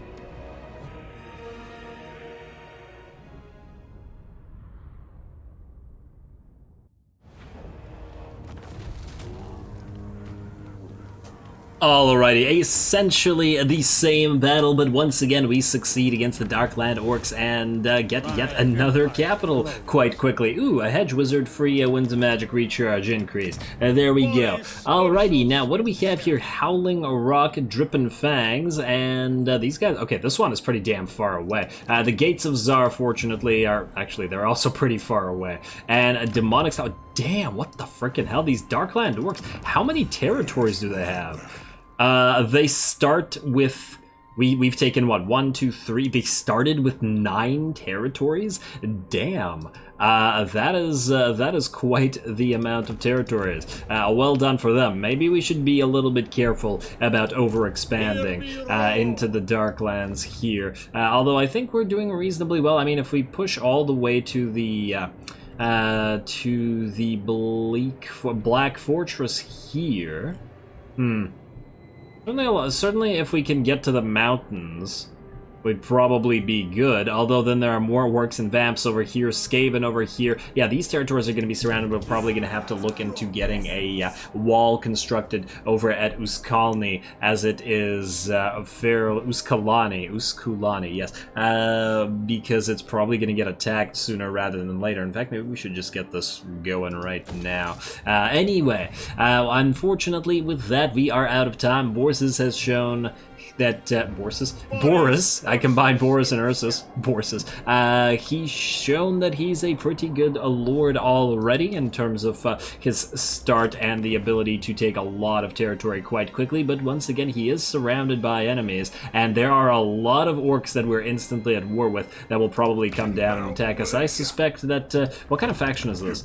Alrighty, essentially the same battle, but once again we succeed against the Darkland Orcs and get yet another capital quite quickly. Ooh, a Hedge Wizard free Winds of Magic recharge increase. There we go. Alrighty, now what do we have here? Howling Rock, Drippin' Fangs, and these guys... Okay, this one is pretty damn far away. The Gates of Tzar, fortunately, are... Actually, they're also pretty far away. And a Demonic... Oh, damn, what the frickin' hell? These Darkland Orcs, how many territories do they have? They start with, we've taken what, 1, 2, 3, they started with 9 territories? Damn, that is quite the amount of territories. Well done for them. Maybe we should be a little bit careful about overexpanding into the Darklands here. Although I think we're doing reasonably well. I mean, if we push all the way to the Black Fortress here, Certainly if we can get to the mountains, would probably be good, although then there are more orcs and vamps over here, Skaven over here. Yeah, these territories are going to be surrounded. We're probably going to have to look into getting a wall constructed over at Uskalni, as it is Uskulani, yes, because it's probably going to get attacked sooner rather than later. In fact, maybe we should just get this going right now. Anyway, unfortunately with that, we are out of time. Boris has shown that Boris, I combined Boris and Ursus, he's shown that he's a pretty good lord already in terms of his start and the ability to take a lot of territory quite quickly, but once again he is surrounded by enemies, and there are a lot of orcs that we're instantly at war with that will probably come down and attack us. I suspect that, what kind of faction is this?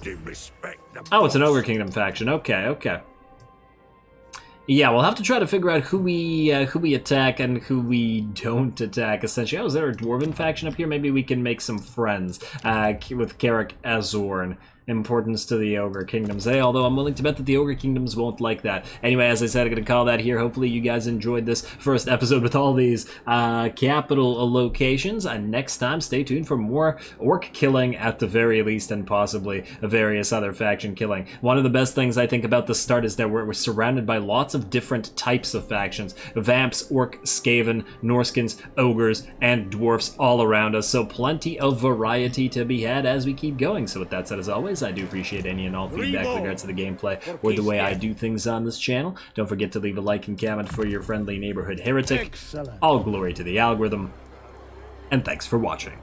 Oh, it's an Ogre Kingdom faction, okay. Yeah, we'll have to try to figure out who we attack and who we don't attack, essentially. Oh, is there a Dwarven faction up here? Maybe we can make some friends with Karak Azorn. Importance to the Ogre Kingdoms, although I'm willing to bet that the Ogre Kingdoms won't like that. Anyway, as I said, I'm going to call that here. Hopefully you guys enjoyed this first episode with all these capital locations, and next time stay tuned for more orc killing at the very least, and possibly various other faction killing. One of the best things I think about the start is that we're surrounded by lots of different types of factions. Vamps, Orc, Skaven, Norskins, Ogres, and Dwarfs all around us, so plenty of variety to be had as we keep going. So with that said, as always, I do appreciate any and all feedback with regards to the gameplay or the way I do things on this channel. Don't forget to leave a like and comment for your friendly neighborhood heretic. Excellent. All glory to the algorithm, and thanks for watching.